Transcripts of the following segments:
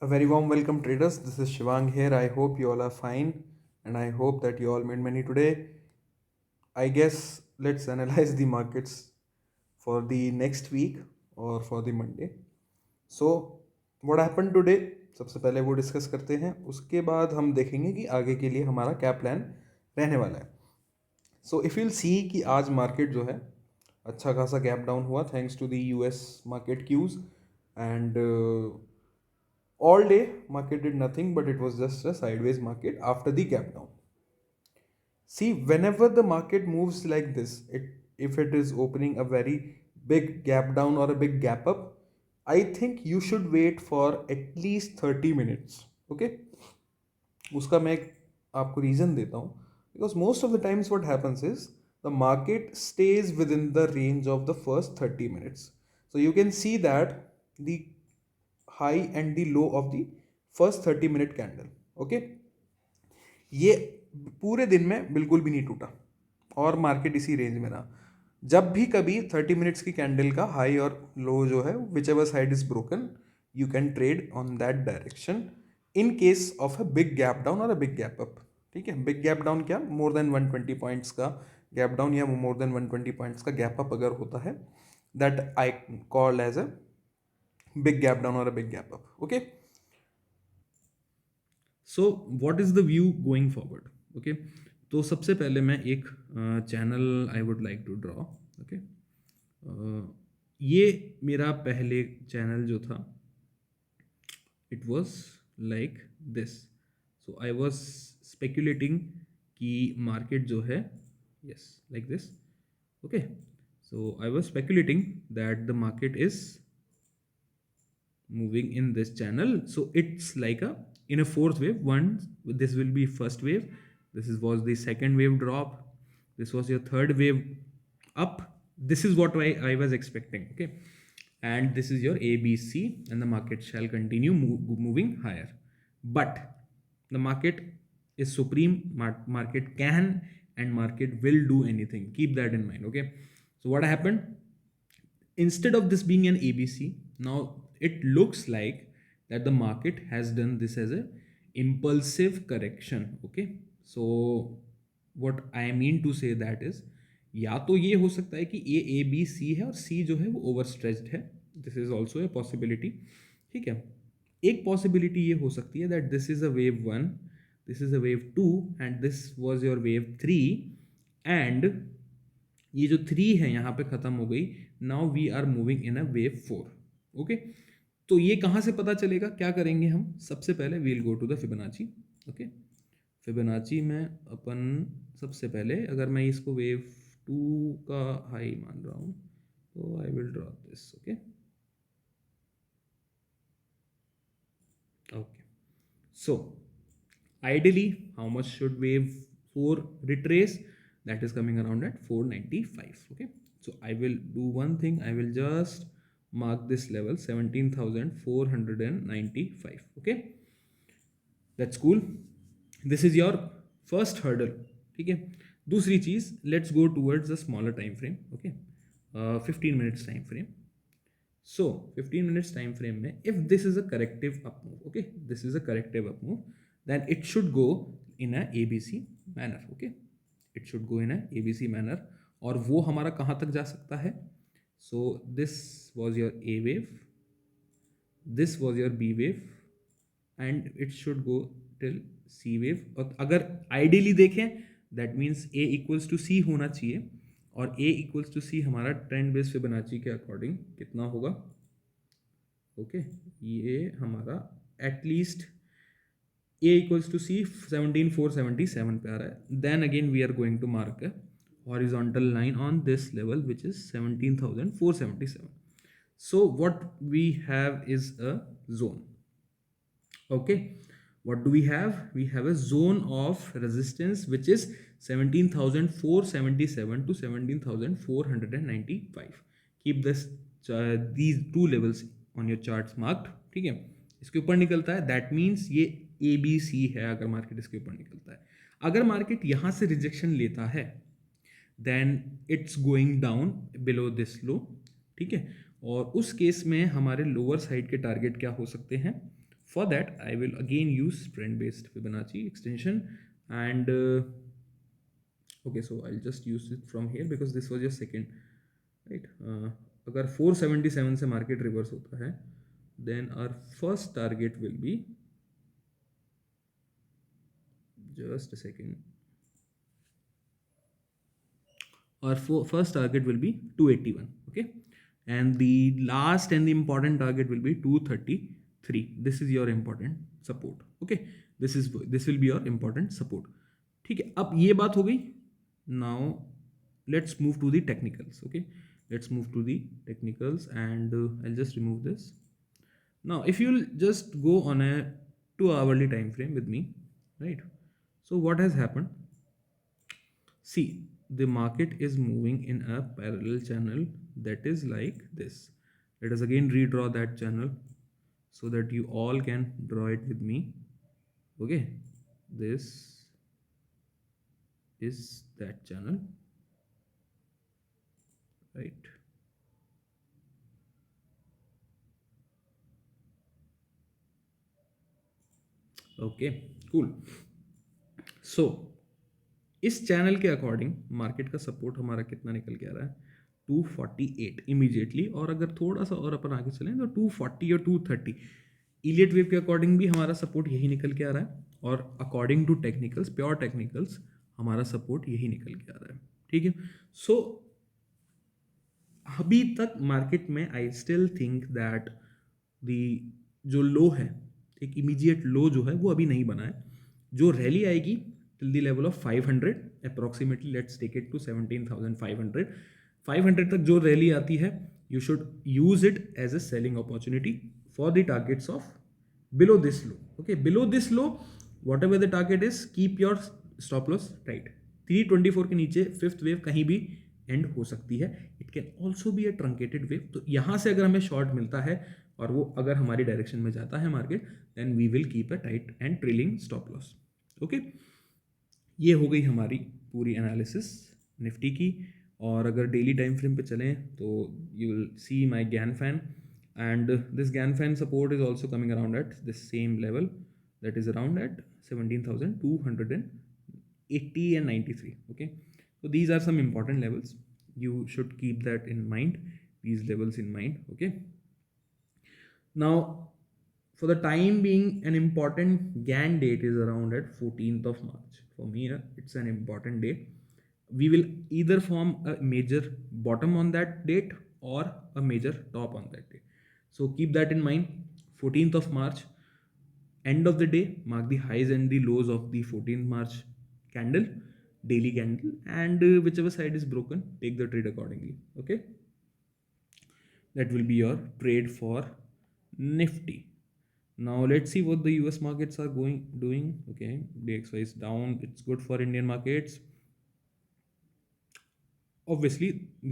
A very warm welcome, traders. This is Shivang here. I hope you all are fine and I hope that you all made money today. I guess let's analyze the markets for the next week or for the Monday. So, what happened today? सबसे पहले वो discuss करते हैं, उसके बाद हम देखेंगे कि आगे के लिए हमारा क्या प्लान रहने वाला है. सो इफ़ यूल सी कि आज मार्केट जो है अच्छा खासा गैप डाउन हुआ thanks to the US market cues and all day, market did nothing, but it was just a sideways market after the gap down. See, whenever the market moves like this, if it is opening a very big gap down or a big gap up, I think you should wait for at least 30 minutes. Okay? उसका मैं एक आपको reason देता हूँ. Because most of the times what happens is the market stays within the range of the first 30 minutes. So you can see that the high and the low of the first 30-minute candle. Okay, ये पूरे दिन में बिल्कुल भी नहीं टूटा और market इसी रेंज में रहा. जब भी कभी 30 मिनट्स की कैंडल का हाई और लो जो है which ever side is broken, you can trade on that direction in case of a big gap down और अ बिग गैप अप. ठीक है, बिग गैप डाउन क्या, मोर देन 120 पॉइंट्स का गैप डाउन या more than 120 points का gap up अगर होता है, that I call as a big gap down और a big gap up. Okay, so what is the view going forward. Okay, तो सबसे पहले मैं एक channel I would like to draw. Okay, ये मेरा पहले चैनल जो था, it was like this. So I was speculating कि मार्केट जो है, yes like this. Okay, so I was speculating that the market is moving in this channel. So it's like a in a fourth wave. One, this will be first wave. This is was the second wave drop. This was your third wave up. This is what I was expecting. Okay, and this is your ABC, and the market shall continue moving higher. But the market is supreme. Market can and market will do anything. Keep that in mind. Okay, so what happened? Instead of this being an ABC, now it looks like that the market has done this as a impulsive correction. Okay, so what I mean to say that is, या तो ये हो सकता है कि A B C है और सी जो है वो ओवर स्ट्रेच्ड है. This is also a possibility. ठीक है, एक पॉसिबिलिटी ये हो सकती है that this is a wave one, this is a wave two and this was your wave three, and ये जो थ्री है यहाँ पे ख़त्म हो गई. Now we are moving in a wave four. Okay, तो ये कहाँ से पता चलेगा, क्या करेंगे हम. सबसे पहले we'll go to the Fibonacci. Okay, Fibonacci में अपन सबसे पहले अगर मैं इसको वेव टू का हाई मान रहा हूँ तो I will draw this. Okay, okay, so ideally how much should wave 4 retrace? That is coming around at 495. Okay, so I will do one thing, I will just mark this level 17,495. Okay, that's cool. This is your first hurdle. ठीक है, दूसरी चीज, let's go towards the smaller time frame. Okay, 15 minutes time frame. So 15 minutes time frame में, if this is a corrective up move, okay, this is a corrective up move, then it should go in a ABC manner. Okay, it should go in a ABC manner. और वो हमारा कहाँ तक जा सकता है. So this was your A wave, this was your B wave, and it should go till C wave. और अगर ideally देखें, that means A equals to C होना चाहिए, और A equals to C हमारा ट्रेंड बेस फिबोनाची के according कितना होगा. ओके, ये हमारा at least A equals to C 17,477 पे आ रहा है. Then again we are going to mark a horizontal line on this level which is 17,477. So what we have is a zone. Okay, what do we have? We have a zone of resistance which is 17,477 to 17,495. Keep this these two levels on your charts marked. ठीक है, इसके ऊपर निकलता है, that means ये A B C है. अगर market इसके ऊपर निकलता है, अगर मार्केट यहाँ से रिजेक्शन लेता है, then it's going down below this low. ठीक है, और उस केस में हमारे लोअर साइड के टारगेट क्या हो सकते हैं, For that, I will again use trend based Fibonacci extension, and okay, so I'll just use it from here because this was your second, right? अगर 477 से market reverse होता है, then our first target will be, just a second, our first target will be 281, okay, and the last and the important target will be 233. This is your important support, okay. This will be your important support. ठीक है, अब ये बात हो गई. Now let's move to the technicals, okay. Let's move to the technicals, and I'll just remove this. Now if you'll just go on a 2 hourly time frame with me, right? So what has happened? See, the market is moving in a parallel channel that is like this. Let us again redraw that channel so that you all can draw it with me. Okay, this is that channel, right? Okay, cool. So इस channel के according market का support हमारा कितना निकल के आ रहा है? 248 immediately, और अगर थोड़ा सा और अपन आगे चलें तो 240 और 230. इलियट वेव के अकॉर्डिंग भी हमारा सपोर्ट यही निकल के आ रहा है, और according to technicals, pure technicals, हमारा सपोर्ट यही निकल के आ रहा है. ठीक है. सो अभी तक मार्केट में I still think that the जो लो है, एक इमीडिएट लो जो है वो अभी नहीं बना है. जो रैली आएगी till the level of 500 approximately, let's take it to 17,500. 500 तक जो रैली आती है, you should use it as a selling opportunity for the targets of below this low. Okay, below this low, whatever the target is, keep your stop loss tight. 324 के नीचे fifth wave कहीं भी and हो सकती है. It can also be a truncated wave. तो यहाँ से अगर हमें शॉर्ट मिलता है और वो अगर हमारी डायरेक्शन में जाता है market, then we will keep a tight and trailing stop loss. Okay, ये हो गई हमारी पूरी एनालिसिस निफ्टी की. और अगर डेली टाइम फ्रेम पे चलें तो you will see my Gann fan, and this Gann fan support is also coming around at this same level, that is around at 17,280 and 93. Okay, so these are some important levels. You should keep that in mind, these levels in mind. Okay, now for the time being, an important GAN date is around at 14th of March. For me, it's an important date. We will either form a major bottom on that date or a major top on that day. So keep that in mind. 14th of March, end of the day, mark the highs and the lows of the 14th March candle, daily candle, and whichever side is broken, take the trade accordingly. Okay, that will be your trade for Nifty. Now let's see what the US markets are doing. Okay, DXY is down. It's good for Indian markets. Obviously,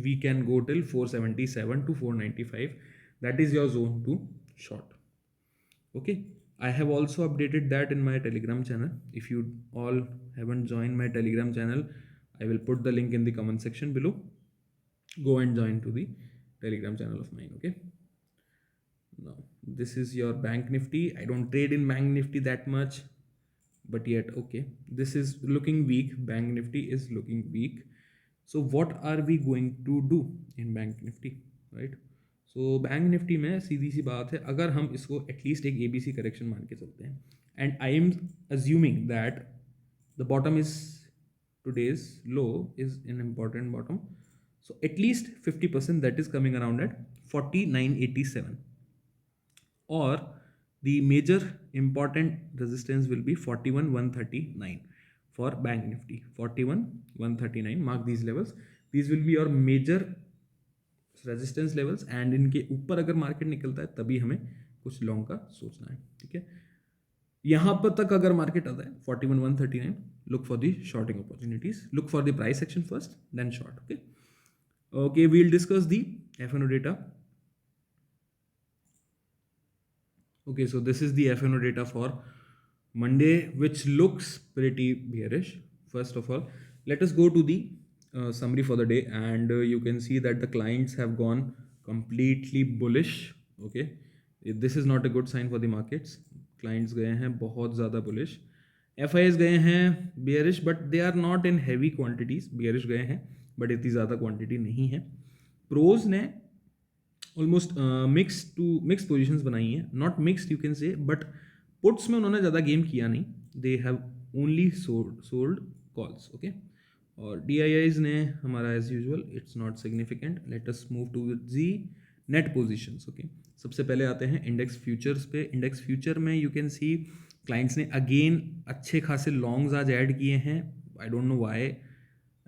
we can go till 477 to 495. That is your zone to short. Okay, I have also updated that in my Telegram channel. If you all haven't joined my Telegram channel, I will put the link in the comment section below. Go and join to the Telegram channel of mine. Okay, now this is your bank Nifty. I don't trade in bank Nifty that much, but yet okay, this is looking weak. Bank Nifty is looking weak. So what are we going to do in bank Nifty, right? So bank Nifty में सीधी सी बात है, अगर हम इसको at least एक ABC correction मान के चलते हैं, and I am assuming that the bottom is today's low is an important bottom, so at least 50% that is coming around at 49.87, or the major important resistance will be 41,139 for bank nifty. 41,139, mark these levels. These will be your major resistance levels, and इनके ऊपर अगर market निकलता है तभी हमें कुछ long का सोचना है. ठीक है, यहाँ पर तक अगर मार्केट आता है 41,139, look for the shorting opportunities, look for the price action first, then short. Okay, okay, we will discuss the FNO data. Okay, so this is the FNO data for Monday, which looks pretty bearish. First of all, let us go to the summary for the day, and you can see that the clients have gone completely bullish. Okay, this is not a good sign for the markets. Clients गए हैं बहुत ज़्यादा bullish, F I S गए हैं bearish, but they are not in heavy quantities, bearish गए हैं but इतनी ज़्यादा क्वांटिटी नहीं है। प्रोज ने ऑलमोस्ट मिक्स पोजिशंस बनाई हैं, not mixed you can say, but puts में उन्होंने ज़्यादा गेम किया नहीं, they have only sold calls, okay. और डी आई आईज ने हमारा as usual it's not significant, let us move to the net positions, okay. सबसे पहले आते हैं इंडेक्स फ्यूचर्स पे। इंडेक्स फ्यूचर में यू कैन सी क्लाइंट्स ने अगेन अच्छे खासे लॉन्ग्स आज ऐड किए हैं, I don't know why,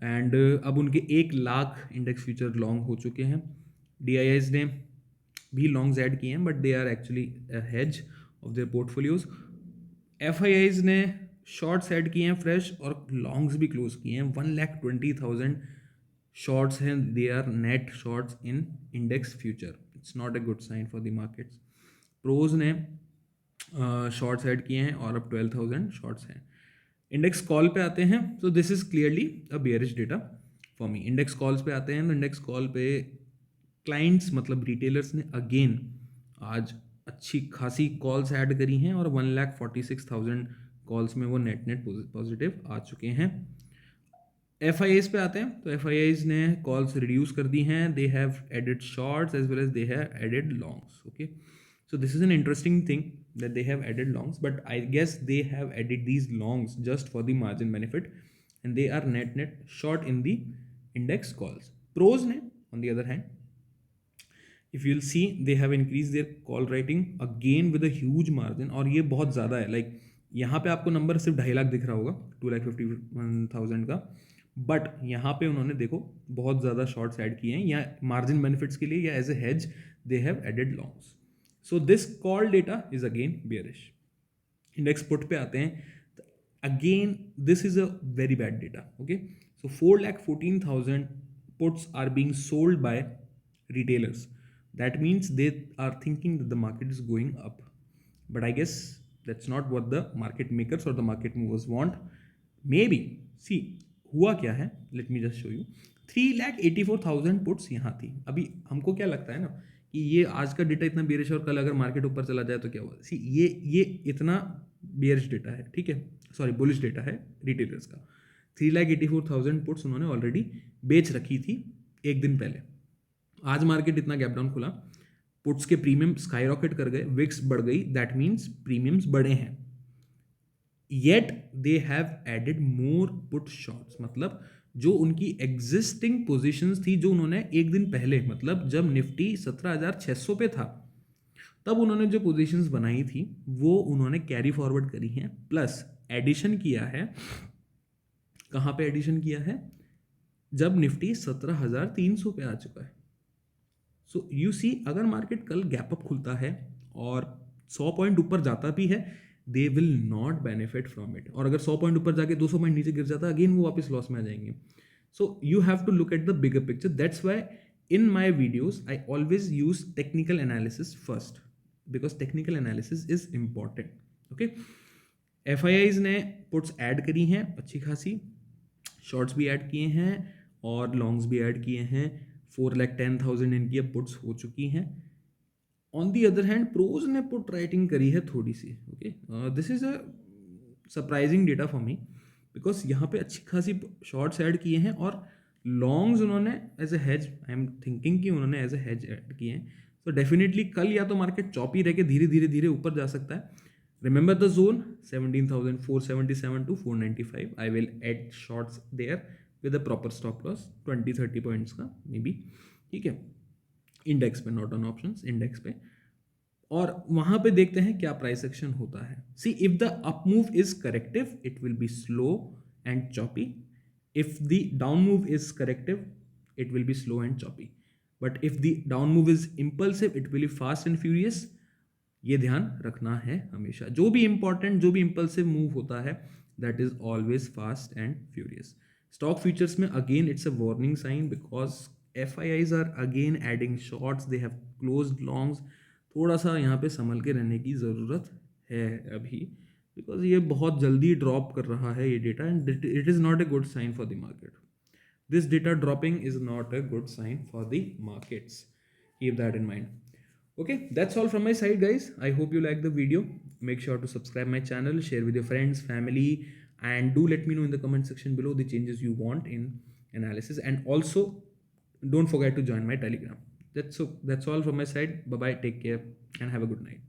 and अब उनके 1 लाख इंडेक्स फ्यूचर लॉन्ग हो चुके हैं। डी आई आईज ने भी लॉन्ग्स ऐड किए हैं but they are actually hedge of their portfolios. F I Is ने शॉर्ट्स ऐड किए हैं फ्रेश और लॉन्ग्स भी क्लोज किए हैं, 1,20,000 शॉर्ट्स हैं, they are net shorts in index future, it's not a good sign for the markets. Pros ने shorts add किए हैं और अब 12,000 शॉर्ट्स हैं। इंडेक्स कॉल पे आते हैं, तो this is clearly a bearish data for me. Index calls पे आते हैं तो इंडेक्स कॉल पे क्लाइंट्स मतलब रिटेलर्स ने अगेन आज अच्छी खासी कॉल्स ऐड करी हैं और 1,46,000 कॉल्स में वो नेट नेट पॉजिटिव आ चुके हैं। एफ आई एस पे आते हैं तो एफ आई एस ने कॉल्स रिड्यूस कर दी हैं, they have added shorts as well as they have added longs, okay. So this is an interesting thing that they have added longs, but I guess they have added these longs just for the margin benefit, and they are net short in the index calls. Pros ne, on the other hand, if you'll see, they have increased their call writing again with a huge margin, और ये बहुत ज़्यादा है, like यहाँ पे आपको number सिर्फ 2.5 लाख दिख रहा होगा, 2,51,000 का, बट यहाँ पे उन्होंने देखो बहुत ज़्यादा शॉर्ट्स ऐड किए हैं या मार्जिन बेनिफिट्स के लिए या as a hedge they have added longs. So this call data is again bearish. Index put पे आते हैं, again this is a very bad data, okay. So 4,14,000 puts are being sold by retailers, that means they are thinking that the market is going up, but I guess that's not what the market makers or the market movers want. Maybe, see हुआ क्या है, let me just show you. 3,84,000 puts यहाँ थी, अभी हमको क्या लगता है ना कि ये आज का डेटा इतना बेरिश और कल अगर मार्केट ऊपर चला जाए तो क्या होगा। सी ये इतना बेरिश डेटा है, ठीक है, सॉरी बुलिश डेटा है रिटेलर्स का। 3,84,000 पुट्स उन्होंने ऑलरेडी बेच रखी थी एक दिन पहले। आज मार्केट इतना गैप डाउन खुला, पुट्स के प्रीमियम स्काई रॉकेट कर गए, विक्स बढ़ गई, दैट मीन्स प्रीमियम्स बढ़े हैं, yet they have added more put shorts, मतलब जो उनकी एग्जिस्टिंग पोजीशंस थी जो उन्होंने एक दिन पहले, मतलब जब निफ्टी 17,600 पे था तब उन्होंने जो पोजीशंस बनाई थी वो उन्होंने कैरी फॉरवर्ड करी हैं, प्लस एडिशन किया है। कहाँ पे एडिशन किया है? जब निफ्टी 17,300 पे आ चुका है। सो यू सी, अगर मार्केट कल गैप अप खुलता है और 100 पॉइंट ऊपर जाता भी है, they will not benefit from it, और अगर 100 पॉइंट ऊपर जाके 200 पॉइंट नीचे गिर जाता है, अगेन वो वापस लॉस में आ जाएंगे। So you have to look at the bigger picture, that's why in my videos I always use technical analysis first, because technical analysis is important, okay. F I Is ने puts add करी हैं अच्छी खासी, shorts भी add किए हैं और longs भी ऐड किए हैं, 4,10,000 इनकी अब पुट्स हो चुकी हैं। On the other hand pros ने पुट राइटिंग करी है थोड़ी सी, okay. This is a surprising data for me, because यहाँ पे अच्छी खासी शॉर्ट्स ऐड किए हैं और लॉन्ग्स उन्होंने as a hedge, I am thinking कि उन्होंने एज ए हेज ऐड किए हैं। तो डेफिनेटली कल या तो मार्केट चॉपी रह के धीरे धीरे धीरे ऊपर जा सकता है। Remember the zone 17,477 to 495, I will add shorts there with a proper stop loss 20-30 points का मे बी, ठीक है, इंडेक्स पे, नॉट ऑन ऑप्शंस, इंडेक्स पे। और वहां पे देखते हैं क्या प्राइस एक्शन होता है। See, if the up move is corrective it will be slow and choppy, if the down move is corrective it will be slow and choppy, but if the down move is impulsive it will be fast and furious. ये ध्यान रखना है हमेशा, जो भी important, जो भी impulsive move होता है that is always fast and furious. Stock futures में again it's a warning sign, because FIIs are again adding shorts, they have closed longs. थोड़ा सा यहाँ पे संभल के रहने की ज़रूरत है अभी, बिकॉज ये बहुत जल्दी ड्रॉप कर रहा है ये data, and it is not a good sign for the market. This data dropping is not a good sign for the markets, keep that in mind, Okay, that's all from my side, guys. I hope you like the video. Make sure to subscribe my channel, share with your friends, family, and do let me know in the comment section below the changes you want in analysis. And also, don't forget to join my Telegram. That's all from my side. Bye bye. Take care and have a good night.